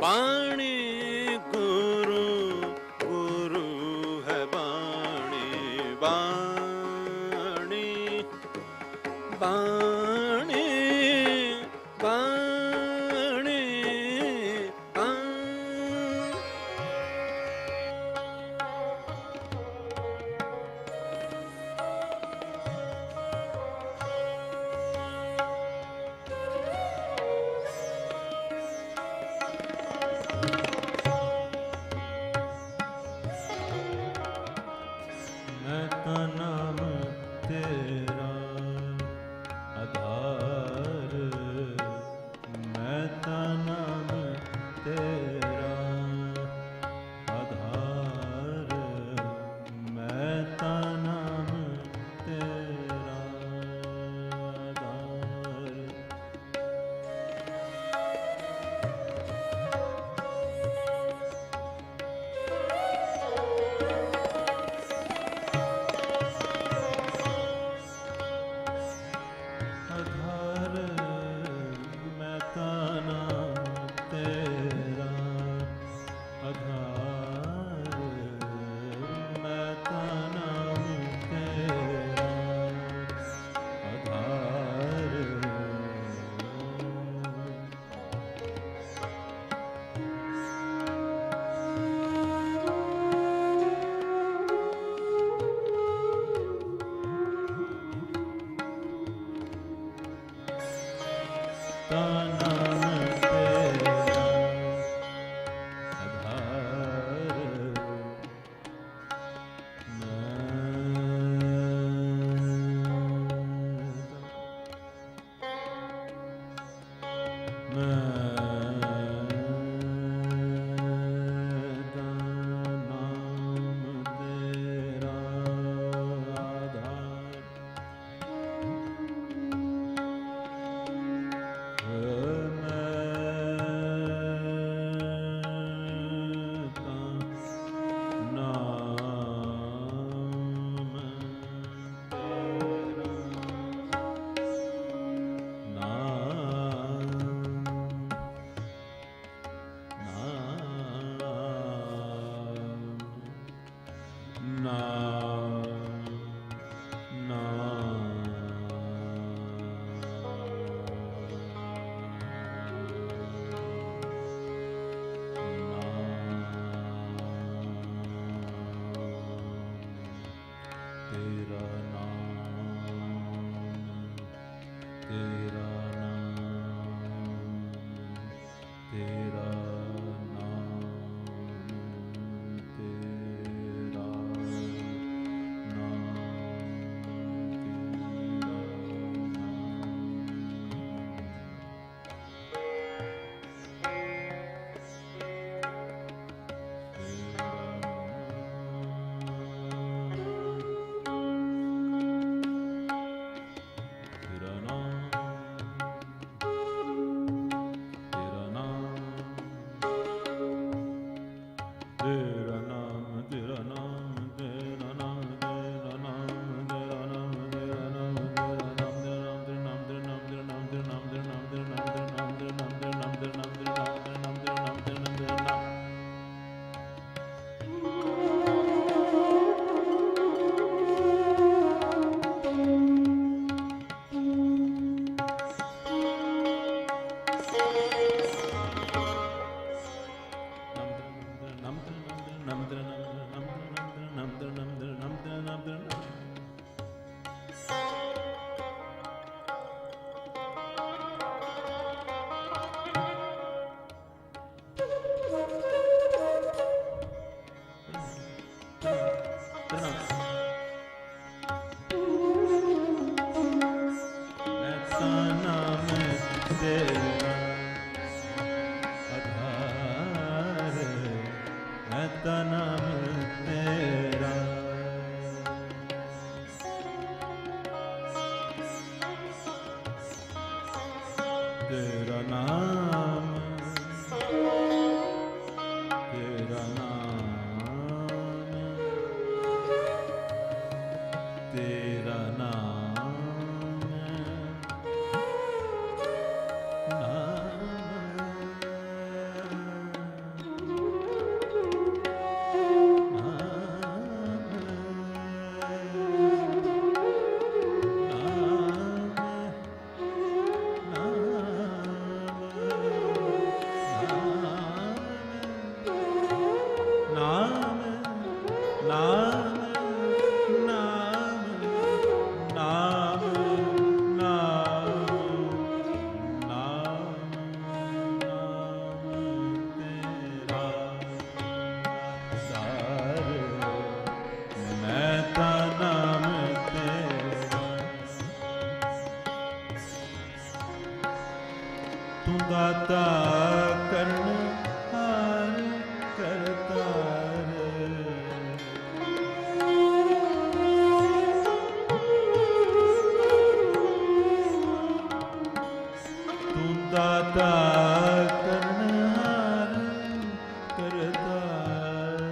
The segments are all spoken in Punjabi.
बाणी गुरु गुरु है बाणी बाणी बाणी बाणी नाम तेरा आधार, मैं नाम तेरा आधार, मैं नाम तेरा आधार। आधार मैं ताना तेरा आधार, मैं ताना तेरा आधार। नाम तेरा आधार, तेरा नाम, तेरा नाम, तेरा नाम, तेरा नाम, तेरा नाम, तेरा नाम, तेरा नाम, नाम ਤੂੰ ਦਾਤਾ ਕਰਨ ਹਾਰ ਕਰਤਾਰ ਤੂੰ ਦਾਤਾ ਕਰਨ ਹਾਰ ਕਰਤਾਰ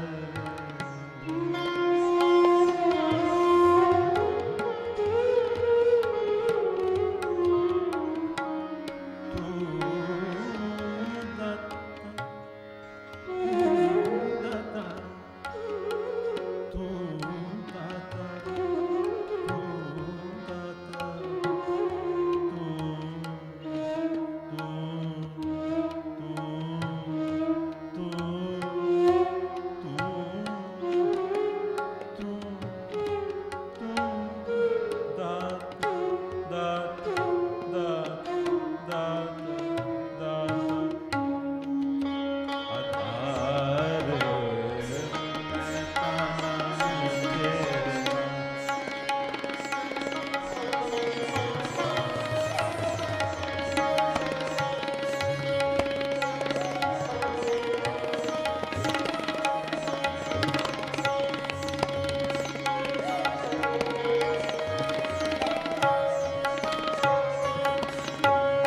ਆਧਾਰ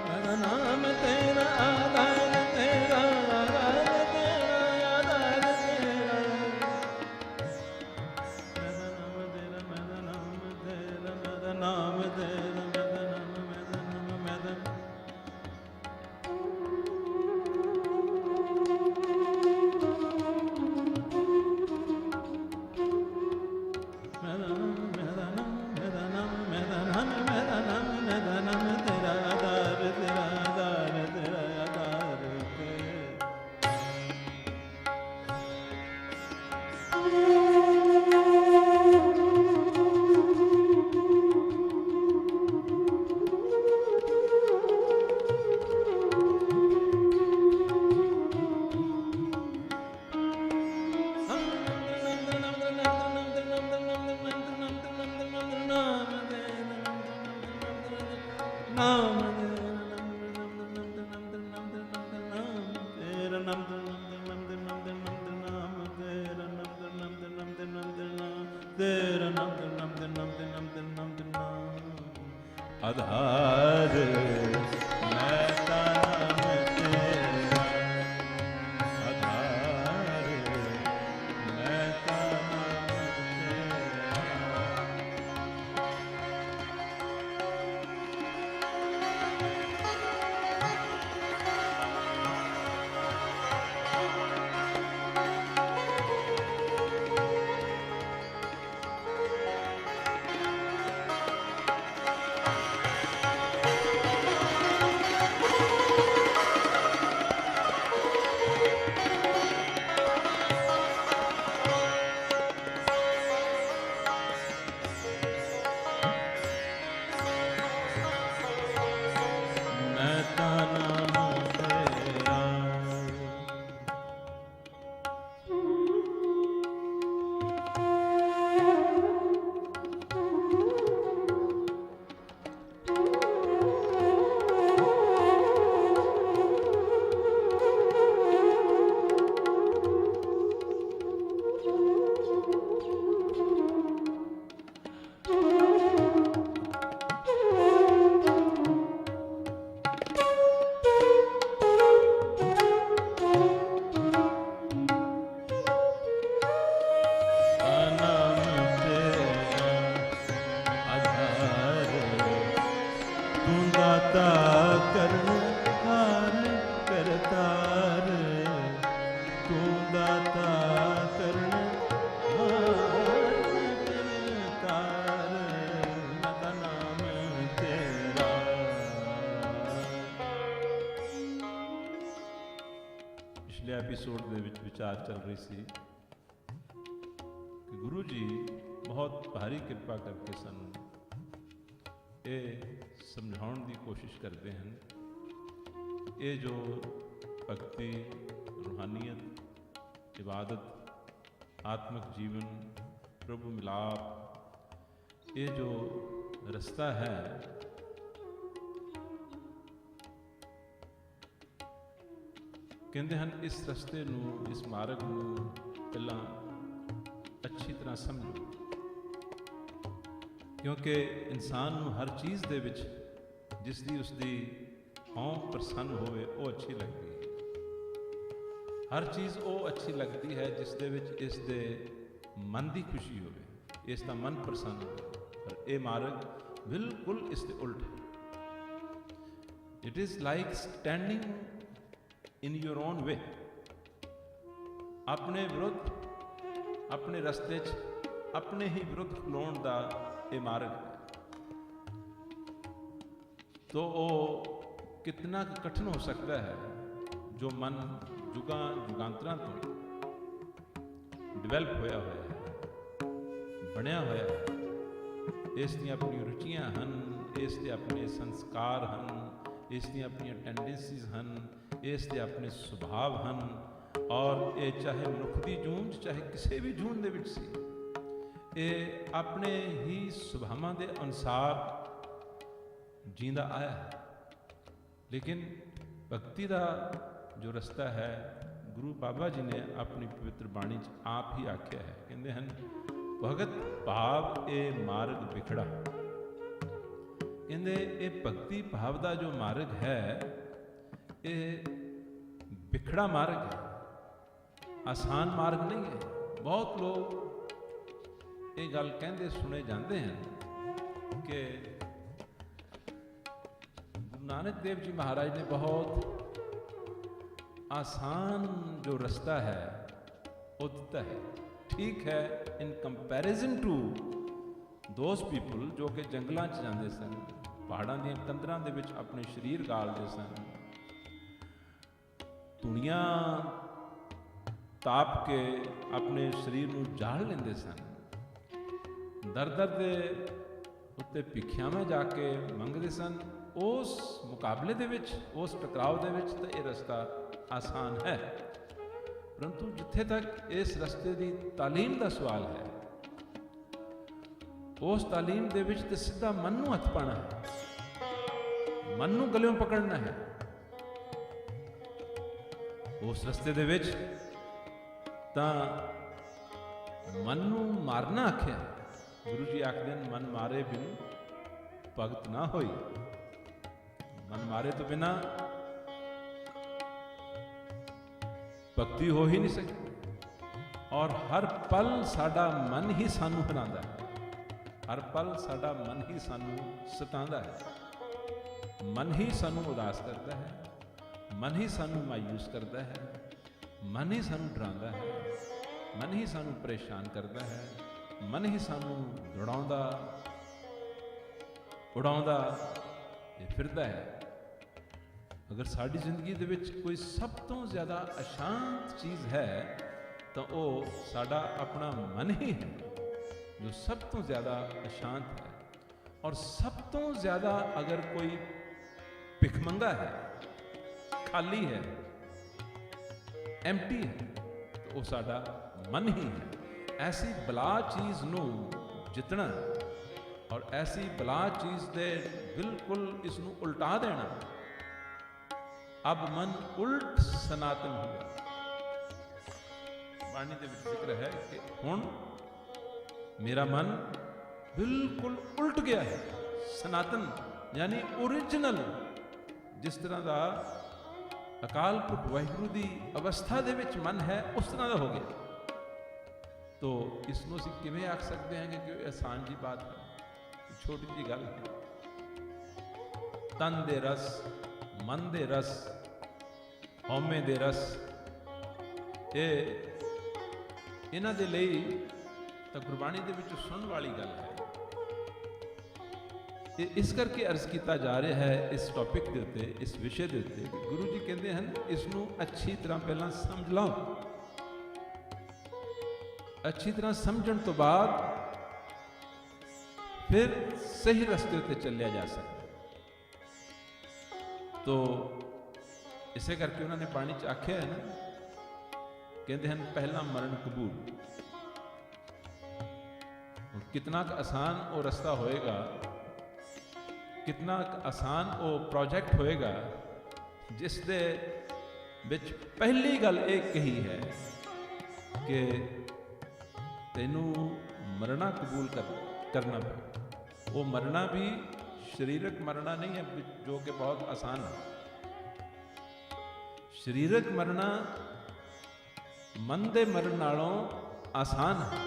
ਮੈਂ ਤਾਂ ਨਾਮ ਤੇਰਾ ਆਧਾਰ ਮੈਂ ਤਾਂ ਨਾਮ ਤੇਰਾ ਦਾਤਾ ਕਰਨ ਹਾਰ ਕਰਤਾਰ, ਤੂੰ ਦਾਤਾ ਕਰਨ ਹਾਰ ਕਰਤਾਰ, ਨਦਾ ਨਾਮ ਤੇਰਾ। ਪਿਛਲੇ ਐਪੀਸੋਡ ਦੇ ਵਿੱਚ ਵਿਚਾਰ ਚੱਲ ਰਹੀ ਸੀ ਕਿ ਗੁਰੂ ਜੀ ਬਹੁਤ ਭਾਰੀ ਕਿਰਪਾ ਕਰਕੇ ਸਾਨੂੰ ਇਹ ਸਮਝਾਉਣ ਦੀ ਕੋਸ਼ਿਸ਼ ਕਰਦੇ ਹਨ, ਇਹ ਜੋ ਭਗਤੀ, ਰੂਹਾਨੀਅਤ, ਇਬਾਦਤ, ਆਤਮਿਕ ਜੀਵਨ, ਪ੍ਰਭੂ ਮਿਲਾਪ, ਇਹ ਜੋ ਰਸਤਾ ਹੈ, ਕਹਿੰਦੇ ਹਨ ਇਸ ਰਸਤੇ ਨੂੰ, ਇਸ ਮਾਰਗ ਨੂੰ ਪਹਿਲਾਂ ਅੱਛੀ ਤਰ੍ਹਾਂ ਸਮਝੋ, ਕਿਉਂਕਿ ਇਨਸਾਨ ਨੂੰ ਹਰ ਚੀਜ਼ ਦੇ ਵਿੱਚ ਜਿਸ ਦੀ ਉਸਦੀ ਹਉਂ ਪ੍ਰਸੰਨ ਹੋਵੇ ਉਹ ਅੱਛੀ ਲੱਗਦੀ ਹੈ। ਹਰ ਚੀਜ਼ ਉਹ ਅੱਛੀ ਲੱਗਦੀ ਹੈ ਜਿਸ ਦੇ ਵਿੱਚ ਇਸ ਦੇ ਮਨ ਦੀ ਖੁਸ਼ੀ ਹੋਵੇ, ਇਸ ਦਾ ਮਨ ਪ੍ਰਸੰਨ ਹੋਵੇ। ਪਰ ਇਹ ਮਾਰਗ ਬਿਲਕੁਲ ਇਸ ਦੇ ਉਲਟ ਹੈ। It is like standing in your own way. ਆਪਣੇ ਵਿਰੁੱਧ, ਆਪਣੇ ਰਸਤੇ 'ਚ ਆਪਣੇ ਹੀ ਵਿਰੁੱਧ ਖਲੋਣ ਦਾ ਇਹ ਮਾਰਗ ਹੈ। ਤੋ ਉਹ ਕਿਤਨਾ ਕਠਿਨ ਹੋ ਸਕਦਾ ਹੈ ਜੋ ਮਨ ਜੁਗਾਂ ਜੁਗਾਂਤਰਾਂ ਤੋਂ ਡਿਵੈਲਪ ਹੋਇਆ ਹੈ, ਬਣਿਆ ਹੋਇਆ ਹੈ। ਇਸ ਦੀਆਂ ਆਪਣੀਆਂ ਰੁਚੀਆਂ ਹਨ, ਇਸ ਦੇ ਆਪਣੇ ਸੰਸਕਾਰ ਹਨ, ਇਸ ਦੀਆਂ ਆਪਣੀਆਂ ਟੈਂਡੈਂਸੀਜ਼ ਹਨ, ਇਸ ਦੇ ਆਪਣੇ ਸੁਭਾਵ ਹਨ। ਔਰ ਇਹ ਚਾਹੇ ਮਨੁੱਖ ਦੀ ਜੂਝ, ਚਾਹੇ ਕਿਸੇ ਵੀ ਜੂਝ ਦੇ ਵਿੱਚ ਸੀ, ਇਹ ਆਪਣੇ ਹੀ ਸੁਭਾਵਾਂ ਦੇ ਅਨੁਸਾਰ ਜੀਂਦਾ ਆਇਆ ਹੈ। ਲੇਕਿਨ ਭਗਤੀ ਦਾ ਜੋ ਰਸਤਾ ਹੈ, ਗੁਰੂ ਬਾਬਾ ਜੀ ਨੇ ਆਪਣੀ ਪਵਿੱਤਰ ਬਾਣੀ 'ਚ ਆਪ ਹੀ ਆਖਿਆ ਹੈ, ਕਹਿੰਦੇ ਹਨ ਭਗਤ ਭਾਵ ਇਹ ਮਾਰਗ ਵਿਖੜਾ। ਕਹਿੰਦੇ ਇਹ ਭਗਤੀ ਭਾਵ ਦਾ ਜੋ ਮਾਰਗ ਹੈ, ਇਹ ਵਿਖੜਾ ਮਾਰਗ ਹੈ, ਆਸਾਨ ਮਾਰਗ ਨਹੀਂ ਹੈ। ਬਹੁਤ ਲੋਕ ਇਹ ਗੱਲ ਕਹਿੰਦੇ ਸੁਣੇ ਜਾਂਦੇ ਹਨ ਕਿ ਗੁਰੂ ਨਾਨਕ ਦੇਵ ਜੀ ਮਹਾਰਾਜ ਨੇ ਬਹੁਤ ਆਸਾਨ ਜੋ ਰਸਤਾ ਹੈ ਉਹ ਦਿੱਤਾ ਹੈ। ਠੀਕ ਹੈ, ਇਨ ਕੰਪੈਰੀਜ਼ਨ ਟੂ ਦੋਜ਼ ਪੀਪਲ ਜੋ ਕਿ ਜੰਗਲਾਂ 'ਚ ਜਾਂਦੇ ਸਨ, ਪਹਾੜਾਂ ਦੀਆਂ ਕੰਦਰਾਂ ਦੇ ਵਿੱਚ ਆਪਣੇ ਸਰੀਰ ਗਾਲਦੇ ਸਨ, ਧੂਣੀਆਂ ਤਾਪ ਕੇ ਆਪਣੇ ਸਰੀਰ ਨੂੰ ਜਾਲ ਲੈਂਦੇ ਸਨ, ਦਰ ਦੇ ਉੱਤੇ ਭਿੱਖਿਆਵਾਂ ਜਾ ਕੇ ਮੰਗਦੇ ਸਨ, ਉਸ ਮੁਕਾਬਲੇ ਦੇ ਵਿੱਚ, ਉਸ ਟਕਰਾਓ ਦੇ ਵਿੱਚ ਤਾਂ ਇਹ ਰਸਤਾ ਆਸਾਨ ਹੈ। ਪਰੰਤੂ ਜਿੱਥੇ ਤੱਕ ਇਸ ਰਸਤੇ ਦੀ ਤਾਲੀਮ ਦਾ ਸਵਾਲ ਹੈ, ਉਸ ਤਾਲੀਮ ਦੇ ਵਿੱਚ ਤੇ ਸਿੱਧਾ ਮਨ ਨੂੰ ਹੱਥ ਪਾਉਣਾ ਹੈ, ਮਨ ਨੂੰ ਗਲਿਓਂ ਪਕੜਨਾ ਹੈ। ਉਸ ਰਸਤੇ ਦੇ ਵਿੱਚ ਤਾਂ ਮਨ ਨੂੰ ਮਾਰਨਾ ਆਖਿਆ। ਗੁਰੂ ਜੀ ਆਖਦੇ ਹਨ ਮਨ ਮਾਰੇ ਬਿਨ ਭਗਤ ਨਾ ਹੋਈ। ਮਨ ਮਾਰੇ ਤੋਂ ਬਿਨਾ ਭਗਤੀ ਹੋ ਹੀ ਨਹੀਂ ਸਕਦੀ। ਔਰ ਹਰ ਪਲ ਸਾਡਾ ਮਨ ਹੀ ਸਾਨੂੰ ਹਰਾਉਂਦਾ ਹੈ, ਹਰ ਪਲ ਸਾਡਾ ਮਨ ਹੀ ਸਾਨੂੰ ਸਤਾਉਂਦਾ ਹੈ, ਮਨ ਹੀ ਸਾਨੂੰ ਉਦਾਸ ਕਰਦਾ ਹੈ, ਮਨ ਹੀ ਸਾਨੂੰ ਮਾਯੂਸ ਕਰਦਾ ਹੈ, ਮਨ ਹੀ ਸਾਨੂੰ ਡਰਾਉਂਦਾ ਹੈ, ਮਨ ਹੀ ਸਾਨੂੰ ਪਰੇਸ਼ਾਨ ਕਰਦਾ ਹੈ, ਮਨ ਹੀ ਸਾਨੂੰ ਦੌੜਾਉਂਦਾ ਉਡਾਉਂਦਾ ਇਹ ਫਿਰਦਾ ਹੈ। ਅਗਰ ਸਾਡੀ ਜ਼ਿੰਦਗੀ ਦੇ ਵਿੱਚ ਕੋਈ ਸਭ ਤੋਂ ਜ਼ਿਆਦਾ ਅਸ਼ਾਂਤ ਚੀਜ਼ ਹੈ ਤਾਂ ਉਹ ਸਾਡਾ ਆਪਣਾ ਮਨ ਹੀ ਹੈ, ਜੋ ਸਭ ਤੋਂ ਜ਼ਿਆਦਾ ਅਸ਼ਾਂਤ ਹੈ। ਔਰ ਸਭ ਤੋਂ ਜ਼ਿਆਦਾ ਅਗਰ ਕੋਈ ਭਿਖਮੰਗਾ ਹੈ, ਖਾਲੀ ਹੈ, ਐਮਟੀ ਹੈ, ਤਾਂ ਉਹ ਸਾਡਾ ਮਨ ਹੀ ਹੈ। ਐਸੀ ਬਲਾ ਚੀਜ਼ ਨੂੰ ਜਿੱਤਣਾ ਔਰ ਐਸੀ ਬਲਾ ਚੀਜ਼ ਦੇ ਬਿਲਕੁਲ ਇਸ ਨੂੰ ਉਲਟਾ ਦੇਣਾ। ਅਬ ਮਨ ਉਲਟ ਸਨਾਤਨ ਹੋ ਗਿਆ। ਬਾਣੀ ਦੇ ਵਿੱਚ ਜ਼ਿਕਰ ਹੈ ਕਿ ਹੁਣ ਮੇਰਾ ਮਨ ਬਿਲਕੁਲ ਉਲਟ ਗਿਆ ਹੈ। ਸਨਾਤਨ ਯਾਨੀ ਓਰੀਜਨਲ, ਜਿਸ ਤਰ੍ਹਾਂ ਦਾ ਅਕਾਲ ਪੁਰਖ ਵਾਹਿਗੁਰੂ ਦੀ ਅਵਸਥਾ ਦੇ ਵਿੱਚ ਮਨ ਹੈ, ਉਸ ਤਰ੍ਹਾਂ ਦਾ ਹੋ ਗਿਆ। ਤੋ ਇਸ ਨੂੰ ਅਸੀਂ ਕਿਵੇਂ ਆਖ ਸਕਦੇ ਹਾਂ ਕਿ ਆਸਾਨ ਜੀ ਬਾਤ ਹੈ, ਛੋਟੀ ਜਿਹੀ ਗੱਲ ਹੈ। ਤਨ ਦੇ ਰਸ, ਮਨ ਦੇ ਰਸ, ਹਉਮੈ ਦੇ ਰਸ, ਇਹਨਾਂ ਦੇ ਲਈ ਤਾਂ ਗੁਰਬਾਣੀ ਦੇ ਵਿੱਚ ਸੁਣਨ ਵਾਲੀ ਗੱਲ ਹੈ। ਇਸ ਕਰਕੇ ਅਰਜ਼ ਕੀਤਾ ਜਾ ਰਿਹਾ ਹੈ ਇਸ ਟੌਪਿਕ ਦੇ ਉੱਤੇ, ਇਸ ਵਿਸ਼ੇ ਦੇ ਉੱਤੇ, ਕਿ ਗੁਰੂ ਜੀ ਕਹਿੰਦੇ ਹਨ ਇਸ ਨੂੰ ਅੱਛੀ ਤਰ੍ਹਾਂ ਪਹਿਲਾਂ ਸਮਝ ਲਓ। ਅੱਛੀ ਤਰ੍ਹਾਂ ਸਮਝਣ ਤੋਂ ਬਾਅਦ ਫਿਰ ਸਹੀ ਰਸਤੇ ਉੱਤੇ ਚੱਲਿਆ ਜਾ ਸਕਦਾ। ਤੋ ਇਸੇ ਕਰਕੇ ਉਹਨਾਂ ਨੇ ਬਾਣੀ 'ਚ ਆਖਿਆ ਹੈ ਨਾ, ਕਹਿੰਦੇ ਹਨ ਪਹਿਲਾ ਮਰਨ ਕਬੂਲ। ਕਿਤਨਾ ਕੁ ਆਸਾਨ ਉਹ ਰਸਤਾ ਹੋਏਗਾ, ਕਿਤਨਾ ਕੁ ਆਸਾਨ ਉਹ ਪ੍ਰੋਜੈਕਟ ਹੋਏਗਾ ਜਿਸ ਦੇ ਵਿੱਚ ਪਹਿਲੀ ਗੱਲ ਇਹ ਕਹੀ ਹੈ ਕਿ ਤੈਨੂੰ ਮਰਨਾ ਕਬੂਲ ਕਰਨਾ ਪਏ। ਉਹ ਮਰਨਾ ਵੀ ਸਰੀਰਕ ਮਰਨਾ ਨਹੀਂ ਹੈ ਜੋ ਕਿ ਬਹੁਤ ਆਸਾਨ ਹੈ। ਸਰੀਰਕ ਮਰਨਾ ਮਨ ਦੇ ਮਰਨ ਨਾਲੋਂ ਆਸਾਨ ਹੈ।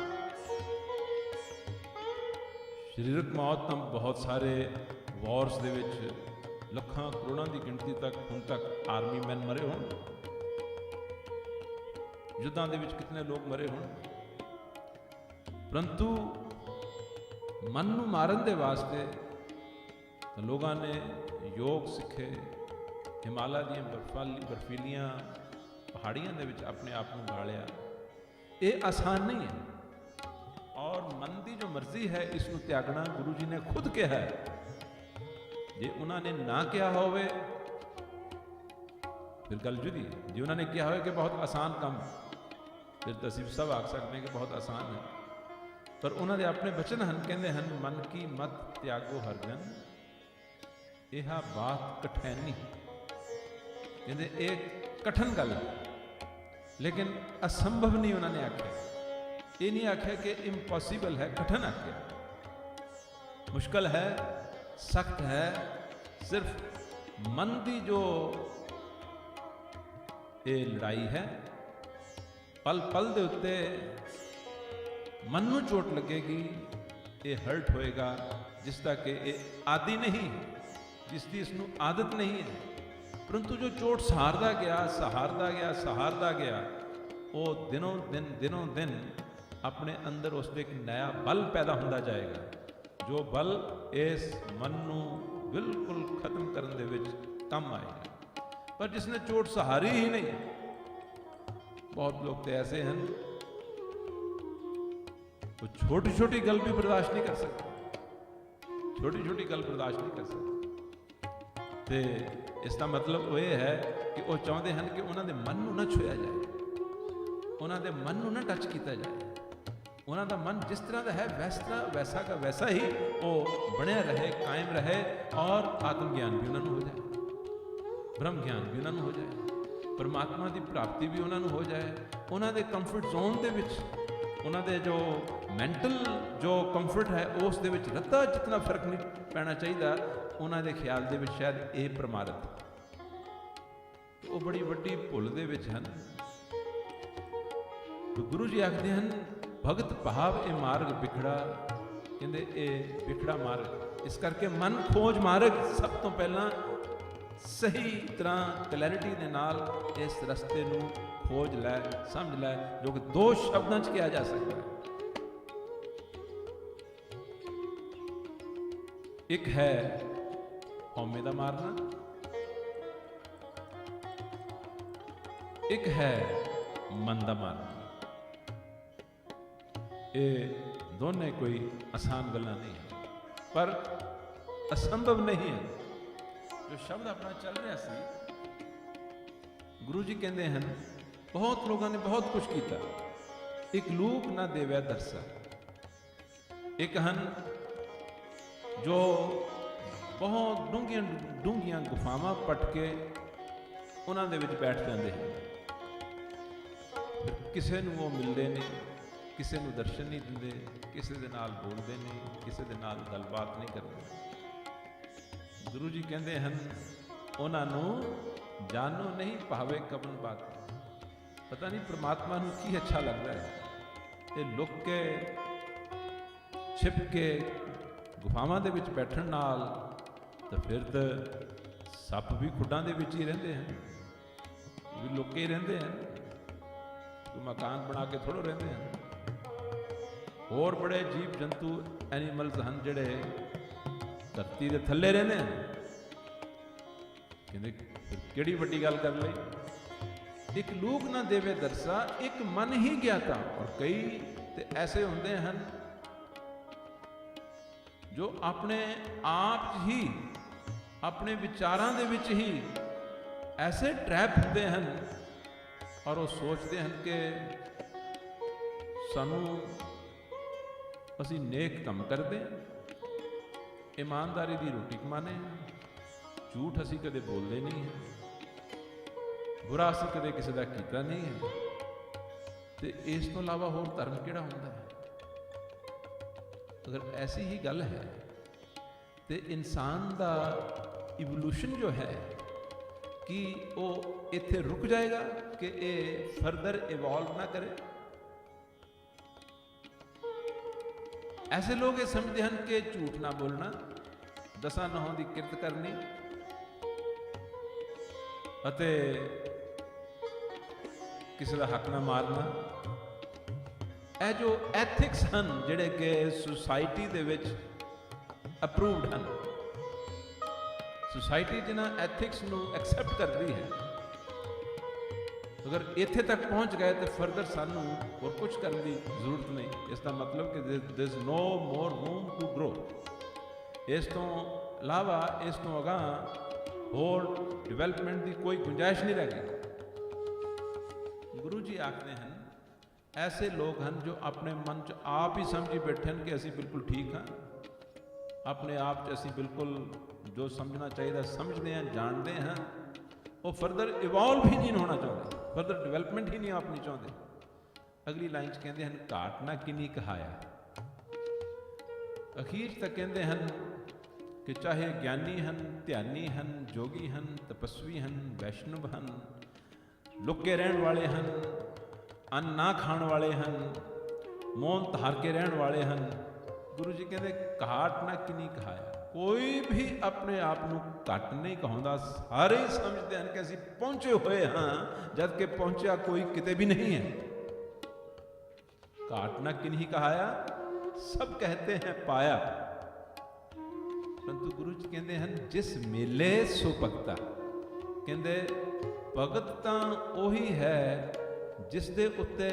ਸਰੀਰਕ ਮੌਤ ਤਾਂ ਬਹੁਤ ਸਾਰੇ ਵਾਰਸ ਦੇ ਵਿੱਚ ਲੱਖਾਂ ਕਰੋੜਾਂ ਦੀ ਗਿਣਤੀ ਤੱਕ ਹੁਣ ਤੱਕ ਆਰਮੀ ਮੈਨ ਮਰੇ ਹੋਣ, ਯੁੱਧਾਂ ਦੇ ਵਿੱਚ ਕਿਤਨੇ ਲੋਕ ਮਰੇ ਹੋਣ, ਪਰੰਤੂ ਮਨ ਨੂੰ ਮਾਰਨ ਦੇ ਵਾਸਤੇ ਤਾਂ ਲੋਕਾਂ ਨੇ ਯੋਗ ਸਿੱਖੇ, ਹਿਮਾਲਾ ਦੀਆਂ ਬਰਫੀਲੀਆਂ ਪਹਾੜੀਆਂ ਦੇ ਵਿੱਚ ਆਪਣੇ ਆਪ ਨੂੰ ਗਾਲਿਆ। ਇਹ ਆਸਾਨ ਨਹੀਂ ਹੈ। ਔਰ ਮਨ ਦੀ ਜੋ ਮਰਜ਼ੀ ਹੈ ਇਸ ਨੂੰ ਤਿਆਗਣਾ ਗੁਰੂ ਜੀ ਨੇ ਖੁਦ ਕਿਹਾ ਹੈ। ਜੇ ਉਹਨਾਂ ਨੇ ਨਾ ਕਿਹਾ ਹੋਵੇ ਫਿਰ ਗੱਲ ਜੁਦੀ ਹੈ। ਜੇ ਉਹਨਾਂ ਨੇ ਕਿਹਾ ਹੋਵੇ ਕਿ ਬਹੁਤ ਆਸਾਨ ਕੰਮ, ਫਿਰ ਤਾਂ ਅਸੀਂ ਸਭ ਆਖ ਸਕਦੇ ਹਾਂ ਕਿ ਬਹੁਤ ਆਸਾਨ ਹੈ। ਪਰ ਉਹਨਾਂ ਦੇ ਆਪਣੇ ਬਚਨ ਹਨ, ਕਹਿੰਦੇ ਹਨ ਮਨ ਕੀ ਮਤ ਤਿਆਗੋ ਹਰਜਨ, ਇਹ ਬਾਤ ਕਠੈਨੀ। ਕਹਿੰਦੇ ਇਹ ਕਠਨ ਗੱਲ ਹੈ, ਲੇਕਿਨ ਅਸੰਭਵ ਨਹੀਂ ਉਹਨਾਂ ਨੇ ਆਖਿਆ। ਇਹ ਨਹੀਂ ਆਖਿਆ ਕਿ ਇੰਪੋਸੀਬਲ ਹੈ, ਕਠਨ ਆਖਿਆ। ਮੁਸ਼ਕਲ ਹੈ, ਸਖਤ ਹੈ। ਸਿਰਫ ਮਨ ਦੀ ਜੋ ਇਹ ਲੜਾਈ ਹੈ, ਪਲ ਪਲ ਦੇ ਉੱਤੇ ਮਨ ਨੂੰ ਚੋਟ ਲੱਗੇਗੀ, ਇਹ ਹਰਟ ਹੋਏਗਾ, ਜਿਸ ਦਾ ਕਿ ਇਹ ਆਦੀ ਨਹੀਂ, ਜਿਸ ਦੀ ਇਸ ਨੂੰ ਆਦਤ ਨਹੀਂ ਹੈ। ਪਰੰਤੂ ਜੋ ਚੋਟ ਸਹਾਰਦਾ ਗਿਆ, ਸਹਾਰਦਾ ਗਿਆ, ਸਹਾਰਦਾ ਗਿਆ, ਉਹ ਦਿਨੋਂ ਦਿਨ ਆਪਣੇ ਅੰਦਰ ਉਸ ਦੇ ਇੱਕ ਨਇਆ ਬਲ ਪੈਦਾ ਹੁੰਦਾ ਜਾਏਗਾ, ਜੋ ਬਲ ਇਸ ਮਨ ਨੂੰ ਬਿਲਕੁਲ ਖਤਮ ਕਰਨ ਦੇ ਵਿੱਚ ਕੰਮ ਆਏਗਾ। ਪਰ ਜਿਸਨੇ ਚੋਟ ਸਹਾਰੀ ਹੀ ਨਹੀਂ, ਬਹੁਤ ਲੋਕ ਤੇ ਐਸੇ ਹਨ वो छोटी छोटी गल भी बर्दाश्त नहीं कर सकते, छोटी छोटी गल बर्दाश्त नहीं कर सकते। ਤੇ ਇਸ ਦਾ ਮਤਲਬ ਇਹ ਹੈ ਕਿ ਉਹ ਚਾਹੁੰਦੇ ਹਨ ਕਿ ਉਹਨਾਂ ਦੇ ਮਨ ਨੂੰ ਨਾ ਛੂਇਆ ਜਾਏ, ਉਹਨਾਂ ਦੇ ਮਨ ਨੂੰ ਨਾ ਟੱਚ ਕੀਤਾ ਜਾਏ। ਉਹਨਾਂ ਦਾ ਮਨ ਜਿਸ ਤਰ੍ਹਾਂ ਦਾ ਹੈ ਵੈਸਾ ਦਾ ਵੈਸਾ ਹੀ ਉਹ ਬਣਿਆ ਰਹੇ, ਕਾਇਮ ਰਹੇ, ਔਰ ਆਤਮ ਗਿਆਨ ਵੀ ਉਹਨਾਂ ਨੂੰ ਹੋ ਜਾਏ, ਬ੍ਰਹਮ ਗਿਆਨ ਵੀ ਉਹਨਾਂ ਨੂੰ ਹੋ ਜਾਏ, ਪਰਮਾਤਮਾ ਦੀ ਪ੍ਰਾਪਤੀ ਵੀ ਉਹਨਾਂ ਨੂੰ ਹੋ ਜਾਏ। ਉਹਨਾਂ ਦੇ ਕੰਫਰਟ ਜ਼ੋਨ ਦੇ ਵਿੱਚ, ਉਹਨਾਂ ਦੇ ਜੋ ਮੈਂਟਲ ਜੋ ਕੰਫਰਟ ਹੈ ਉਸ ਦੇ ਵਿੱਚ ਰੱਤਾ ਜਿਤਨਾ ਫਰਕ ਨਹੀਂ ਪੈਣਾ ਚਾਹੀਦਾ, ਉਹਨਾਂ ਦੇ ਖਿਆਲ ਦੇ ਵਿੱਚ ਸ਼ਾਇਦ ਇਹ ਪ੍ਰਮਾਰਤ। ਉਹ ਬੜੀ ਵੱਡੀ ਭੁੱਲ ਦੇ ਵਿੱਚ ਹਨ। ਗੁਰੂ ਜੀ ਆਖਦੇ ਹਨ ਭਗਤ ਭਾਵ ਇਹ ਮਾਰਗ ਵਿਖੜਾ, ਕਹਿੰਦੇ ਇਹ ਵਿਖੜਾ ਮਾਰਗ। ਇਸ ਕਰਕੇ ਮਨ ਖੋਜ ਮਾਰਗ ਸਭ ਤੋਂ ਪਹਿਲਾਂ ਸਹੀ ਤਰ੍ਹਾਂ ਕਲੈਰਿਟੀ ਦੇ ਨਾਲ ਇਸ ਰਸਤੇ ਨੂੰ ਖੋਜ ਲੈ, ਸਮਝ ਲੈ, ਜੋ ਕਿ ਦੋ ਸ਼ਬਦਾਂ 'ਚ ਕਿਹਾ ਜਾ ਸਕਦਾ ਹੈ। ਇੱਕ ਹੈ ਹਉਮੈ ਦਾ ਮਾਰਨਾ, ਇੱਕ ਹੈ ਮਨ ਦਾ ਮਾਰਨਾ। ਇਹ ਦੋਨੇ ਕੋਈ ਆਸਾਨ ਗੱਲਾਂ ਨਹੀਂ ਹੈ, ਪਰ ਅਸੰਭਵ ਨਹੀਂ ਹੈ। ਜੋ ਸ਼ਬਦ ਆਪਣਾ ਚੱਲ ਰਿਹਾ ਸੀ, ਗੁਰੂ ਜੀ ਕਹਿੰਦੇ ਹਨ ਬਹੁਤ ਲੋਕਾਂ ਨੇ ਬਹੁਤ ਕੁਝ ਕੀਤਾ, ਇੱਕ ਲੋਕ ਨਾ ਦੇਵੈ ਦਰਸਾ। ਇੱਕ ਹਨ ਜੋ ਬਹੁਤ ਡੂੰਘੀਆਂ ਗੁਫਾਵਾਂ ਪਟ ਕੇ ਉਹਨਾਂ ਦੇ ਵਿੱਚ ਬੈਠ ਜਾਂਦੇ ਹਨ, ਕਿਸੇ ਨੂੰ ਉਹ ਮਿਲਦੇ ਨਹੀਂ, ਕਿਸੇ ਨੂੰ ਦਰਸ਼ਨ ਨਹੀਂ ਦਿੰਦੇ, ਕਿਸੇ ਦੇ ਨਾਲ ਬੋਲਦੇ ਨਹੀਂ, ਕਿਸੇ ਦੇ ਨਾਲ ਗੱਲਬਾਤ ਨਹੀਂ ਕਰਦੇ। ਗੁਰੂ ਜੀ ਕਹਿੰਦੇ ਹਨ ਉਹਨਾਂ ਨੂੰ ਜਾਣੋ ਨਹੀਂ ਭਾਵੇ ਕਬਨ ਬਾਤ। ਪਤਾ ਨਹੀਂ ਪ੍ਰਮਾਤਮਾ ਨੂੰ ਕੀ ਅੱਛਾ ਲੱਗਦਾ ਹੈ, ਇਹ ਲੁਕ ਕੇ ਛਿਪ ਕੇ ਗੁਫਾਵਾਂ ਦੇ ਵਿੱਚ ਬੈਠਣ ਨਾਲ ਤਾਂ ਫਿਰ ਤਾਂ ਸੱਪ ਵੀ ਖੁੱਡਾਂ ਦੇ ਵਿੱਚ ਹੀ ਰਹਿੰਦੇ ਹਨ, ਵੀ ਲੁੱਕੇ ਹੀ ਰਹਿੰਦੇ ਹਨ, ਕੋਈ ਮਕਾਨ ਬਣਾ ਕੇ ਥੋੜ੍ਹਾ ਰਹਿੰਦੇ ਹਨ। ਹੋਰ ਬੜੇ ਜੀਵ ਜੰਤੂ ਐਨੀਮਲਸ ਹਨ ਜਿਹੜੇ ਧਰਤੀ ਦੇ ਥੱਲੇ ਰਹਿੰਦੇ ਹਨ। ਕਹਿੰਦੇ ਫਿਰ ਕਿਹੜੀ ਵੱਡੀ ਗੱਲ ਕਰ ਲਈ। ਇੱਕ ਲੋਕ ਨਾ ਦੇਵੇ ਦਰਸਾ, ਇੱਕ ਮਨ ਹੀ ਗਿਆਤਾ। ਔਰ ਕਈ ਤੇ ਐਸੇ ਹੁੰਦੇ ਹਨ ਜੋ ਆਪਣੇ ਆਪ ਹੀ ਆਪਣੇ ਵਿਚਾਰਾਂ ਦੇ ਵਿੱਚ ਹੀ ਐਸੇ ਟਰੈਪ ਹੁੰਦੇ ਹਨ ਔਰ ਉਹ ਸੋਚਦੇ ਹਨ ਕਿ ਸਾਨੂੰ ਅਸੀਂ ਨੇਕ ਕੰਮ ਕਰਦੇ ਹਾਂ, ਇਮਾਨਦਾਰੀ ਦੀ ਰੋਟੀ ਕਮਾਉਂਦੇ ਹਾਂ, ਝੂਠ ਅਸੀਂ ਕਦੇ ਬੋਲਦੇ ਨਹੀਂ ਹਾਂ, ਬੁਰਾ ਅਸੀਂ ਕਦੇ ਕਿਸੇ ਦਾ ਕੀਤਾ ਨਹੀਂ ਹੈ। ਤੇ ਇਸ ਤੋਂ ਇਲਾਵਾ ਹੋਰ ਧਰਮ ਕਿਹੜਾ ਹੁੰਦਾ ਹੈ? ਅਗਰ ਐਸੀ ਹੀ ਗੱਲ ਹੈ ਤੇ ਇਨਸਾਨ ਦਾ ਇਵੋਲੂਸ਼ਨ ਜੋ ਹੈ ਕਿ ਉਹ ਇੱਥੇ ਰੁਕ ਜਾਏਗਾ ਕਿ ਇਹ ਫਰਦਰ ਇਵੋਲਵ ਨਾ ਕਰੇ। ਐਸੇ ਲੋਕ ਇਹ ਸਮਝਦੇ ਹਨ ਕਿ ਝੂਠ ਨਾ ਬੋਲਣਾ, ਦਸਾਂ ਨਹੁੰ ਦੀ ਕਿਰਤ ਕਰਨੀ ਅਤੇ ਕਿਸੇ ਦਾ ਹੱਕ ਨਾ ਮਾਰਨਾ, ਇਹ ਜੋ ਐਥਿਕਸ ਹਨ ਜਿਹੜੇ ਕਿ ਸੁਸਾਇਟੀ ਦੇ ਵਿੱਚ ਅਪਰੂਵਡ ਹਨ, ਸੁਸਾਇਟੀ ਜਿਨ੍ਹਾਂ ਐਥਿਕਸ ਨੂੰ ਐਕਸੈਪਟ ਕਰਦੀ ਹੈ, ਅਗਰ ਇੱਥੇ ਤੱਕ ਪਹੁੰਚ ਗਏ ਤਾਂ ਫਰਦਰ ਸਾਨੂੰ ਹੋਰ ਕੁਝ ਕਰਨ ਦੀ ਜ਼ਰੂਰਤ ਨਹੀਂ। ਇਸ ਦਾ ਮਤਲਬ ਕਿ there is no more room to grow। ਇਸ ਤੋਂ ਇਲਾਵਾ ਇਸ ਤੋਂ ਅਗਾਂਹ ਹੋਰ ਡਿਵੈਲਪਮੈਂਟ ਦੀ ਕੋਈ ਗੁੰਜਾਇਸ਼ ਨਹੀਂ ਰਹਿ ਗਈ। ਗੁਰੂ ਜੀ ਆਖਦੇ ਹਨ ਐਸੇ ਲੋਕ ਹਨ ਜੋ ਆਪਣੇ ਮਨ 'ਚ ਆਪ ਹੀ ਸਮਝੀ ਬੈਠੇ ਹਨ ਕਿ ਅਸੀਂ ਬਿਲਕੁਲ ਠੀਕ ਹਾਂ, ਆਪਣੇ ਆਪ 'ਚ ਅਸੀਂ ਬਿਲਕੁਲ ਜੋ ਸਮਝਣਾ ਚਾਹੀਦਾ ਸਮਝਦੇ ਹਾਂ, ਜਾਣਦੇ ਹਾਂ। ਉਹ ਫਰਦਰ ਇਵੋਲਵ ਹੀ ਨਹੀਂ ਹੋਣਾ ਚਾਹੁੰਦੇ, ਫਰਦਰ ਡਿਵੈਲਪਮੈਂਟ ਹੀ ਨਹੀਂ ਆਪਣੀ ਚਾਹੁੰਦੇ। ਅਗਲੀ ਲਾਈਨ 'ਚ ਕਹਿੰਦੇ ਹਨ ਘਾਟ ਨਾ ਕਿੰਨੀ ਕਹਾਇਆ। ਅਖੀਰ ਤੱਕ ਕਹਿੰਦੇ ਹਨ ਕਿ ਚਾਹੇ ਗਿਆਨੀ ਹਨ, ਧਿਆਨੀ ਹਨ, ਜੋਗੀ ਹਨ, ਤਪਸਵੀ ਹਨ, ਵੈਸ਼ਨਵ ਹਨ, ਲੁੱਕੇ ਰਹਿਣ ਵਾਲੇ ਹਨ, ਅੰਨ ਨਾ ਖਾਣ ਵਾਲੇ ਹਨ, ਮੌਨ ਧਾਰ ਕੇ ਰਹਿਣ ਵਾਲੇ ਹਨ, ਗੁਰੂ ਜੀ ਕਹਿੰਦੇ ਘਾਟ ਨਾ ਕਿੰਨੀ ਕਹਾਇਆ। ਕੋਈ ਵੀ ਆਪਣੇ ਆਪ ਨੂੰ ਘੱਟ ਨਹੀਂ ਕਹਾਉਂਦਾ, ਸਾਰੇ ਹੀ ਸਮਝਦੇ ਹਨ ਕਿ ਅਸੀਂ ਪਹੁੰਚੇ ਹੋਏ ਹਾਂ, ਜਦ ਕਿ ਪਹੁੰਚਿਆ ਕੋਈ ਕਿਤੇ ਵੀ ਨਹੀਂ ਹੈ। ਘਾਟ ਨਾ ਕਿन्हीं ਕਹਾਇਆ, ਸਭ ਕਹਤੇ ਹੈ ਪਾਇਆ। ਪਰੰਤੂ ਗੁਰੂ ਜੀ ਕਹਿੰਦੇ ਹਨ ਜਿਸ ਮੇਲੇ ਸੋ ਭਗਤਾ। ਕਹਿੰਦੇ ਭਗਤ ਤਾਂ ਉਹੀ ਹੈ ਜਿਸ ਦੇ ਉੱਤੇ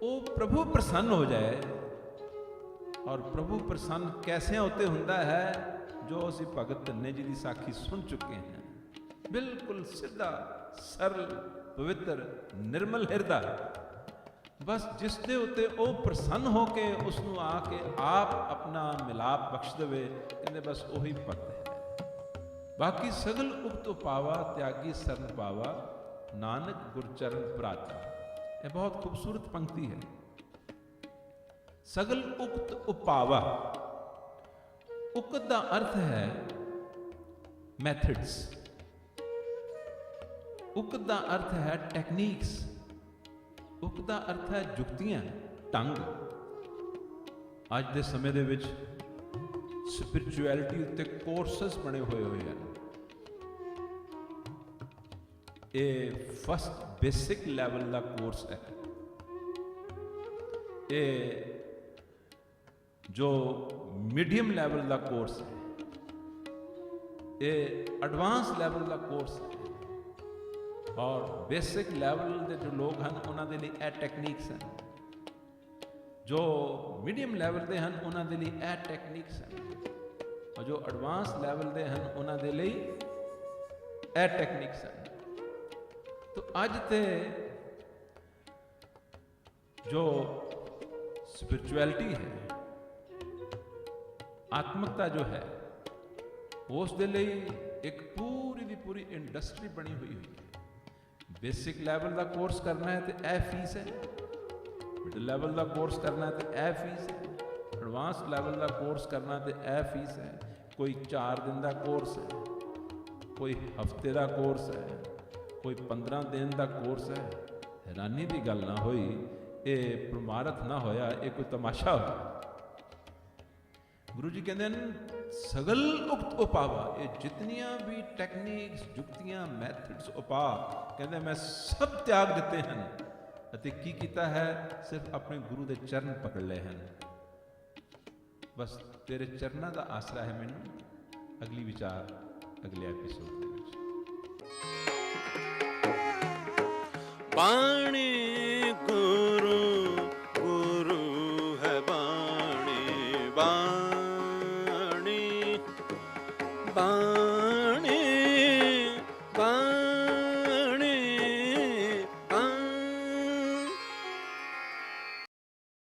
ਉਹ ਪ੍ਰਭੂ ਪ੍ਰਸੰਨ ਹੋ ਜਾਏ। ਔਰ ਪ੍ਰਭੂ ਪ੍ਰਸੰਨ ਕੈਸਿਆਂ ਉੱਤੇ ਹੁੰਦਾ ਹੈ? ਜੋ ਅਸੀਂ ਭਗਤ ਧੰਨੇ ਜੀ ਦੀ ਸਾਖੀ ਸੁਣ ਚੁੱਕੇ ਹਾਂ। ਬਿਲਕੁਲ ਸਿੱਧਾ, ਸਰਲ, ਪਵਿੱਤਰ, ਨਿਰਮਲ ਹਿਰਦਾ, ਬਸ ਜਿਸ ਦੇ ਉੱਤੇ ਉਹ ਪ੍ਰਸੰਨ ਹੋ ਕੇ ਉਸ ਨੂੰ ਆ ਕੇ ਆਪ ਆਪਣਾ ਮਿਲਾਪ ਬਖਸ਼ ਦੇਵੇ, ਕਹਿੰਦੇ ਬਸ ਉਹੀ ਭਗਤ ਹੈ। ਬਾਕੀ ਸਗਲ ਉਪਤ ਉਪਾਵਾ ਤਿਆਗੀ ਸਰਨ ਪਾਵਾ, ਨਾਨਕ ਗੁਰਚਰਨ ਪ੍ਰਾਤਾ। ਇਹ ਬਹੁਤ ਖੂਬਸੂਰਤ ਪੰਕਤੀ ਹੈ। ਸਗਲ ਉਕਤ ਉਪਾਵਾ, ਉਕਤ ਦਾ ਅਰਥ ਹੈ ਮੈਥਡਸ, ਉਕਤ ਦਾ ਅਰਥ ਹੈ ਟੈਕਨੀਕਸ, ਉਕਤ ਦਾ ਅਰਥ ਹੈ ਜੁਗਤੀਆਂ, ਢੰਗ। ਅੱਜ ਦੇ ਸਮੇਂ ਦੇ ਵਿੱਚ ਸਪਿਰਿਚੁਅਲਿਟੀ ਉੱਤੇ ਕੋਰਸਸ ਬਣੇ ਹੋਏ ਹਨ। ਇਹ ਫਸਟ ਬੇਸਿਕ ਲੈਵਲ ਦਾ ਕੋਰਸ ਹੈ। ਇਹ ਜੋ ਮੀਡੀਅਮ ਲੈਵਲ ਦਾ ਕੋਰਸ ਹੈ, ਇਹ ਐਡਵਾਂਸ ਲੈਵਲ ਦਾ ਕੋਰਸ ਹੈ। ਔਰ ਬੇਸਿਕ ਲੈਵਲ ਦੇ ਜੋ ਲੋਕ ਹਨ ਉਹਨਾਂ ਦੇ ਲਈ ਇਹ ਟੈਕਨੀਕਸ ਹਨ, ਜੋ ਮੀਡੀਅਮ ਲੈਵਲ ਦੇ ਹਨ ਉਹਨਾਂ ਦੇ ਲਈ ਇਹ ਟੈਕਨੀਕਸ ਹਨ, ਔਰ ਜੋ ਐਡਵਾਂਸ ਲੈਵਲ ਦੇ ਹਨ ਉਹਨਾਂ ਦੇ ਲਈ ਇਹ ਟੈਕਨੀਕਸ ਹਨ। तो ਅੱਜ ਤੇ ਜੋ ਸਪਿਰਿਚੁਅਲਿਟੀ ਹੈ, ਆਤਮਿਕਤਾ ਜੋ ਹੈ, ਉਸ ਦੇ ਲਈ ਇੱਕ ਪੂਰੀ ਦੀ ਪੂਰੀ ਇੰਡਸਟਰੀ ਬਣੀ ਹੋਈ ਹੈ। ਬੇਸਿਕ ਲੈਵਲ ਦਾ ਕੋਰਸ ਕਰਨਾ ਹੈ ਤੇ ਇਹ ਫੀਸ ਹੈ, ਮਿਡਲ ਲੈਵਲ ਦਾ ਕੋਰਸ ਕਰਨਾ ਹੈ ਤੇ ਇਹ ਫੀਸ ਹੈ, ਐਡਵਾਂਸ ਲੈਵਲ ਦਾ ਕੋਰਸ ਕਰਨਾ ਤੇ ਇਹ ਫੀਸ ਹੈ। ਕੋਈ 4 ਦਿਨ ਦਾ ਕੋਰਸ ਹੈ, ਕੋਈ ਹਫਤੇ ਦਾ ਕੋਰਸ ਹੈ, ਕੋਈ 15 ਦਿਨ ਦਾ ਕੋਰਸ ਹੈ। ਹੈਰਾਨੀ ਦੀ ਗੱਲ ਨਾ ਹੋਈ, ਇਹ ਪ੍ਰਮਾਰਥ ਨਾ ਹੋਇਆ, ਇਹ ਕੋਈ ਤਮਾਸ਼ਾ ਹੋਇਆ। ਗੁਰੂ ਜੀ ਕਹਿੰਦੇ ਹਨ ਸਗਲ ਉਕਤ ਉਪਾਵਾ, ਇਹ ਜਿਤਨੀਆਂ ਵੀ ਟੈਕਨੀਕਸ, ਜੁਗਤੀਆਂ, ਮੈਥਡਸ, ਉਪਾਅ ਕਹਿੰਦੇ ਮੈਂ ਸਭ ਤਿਆਗ ਦਿੱਤੇ ਹਨ ਅਤੇ ਕੀ ਕੀਤਾ ਹੈ, ਸਿਰਫ ਆਪਣੇ ਗੁਰੂ ਦੇ ਚਰਨ ਪਕੜ ਲਏ ਹਨ। ਬਸ ਤੇਰੇ ਚਰਨਾਂ ਦਾ ਆਸਰਾ ਹੈ ਮੈਨੂੰ। ਅਗਲੀ ਵਿਚਾਰ ਅਗਲੇ ਐਪੀਸੋਡ ਦੇ ਵਿੱਚ। ਬਾਣੀ ਗੁਰੂ ਗੁਰੂ ਹੈ ਬਾਣੀ, ਬਾਣੀ ਬਾਣੀ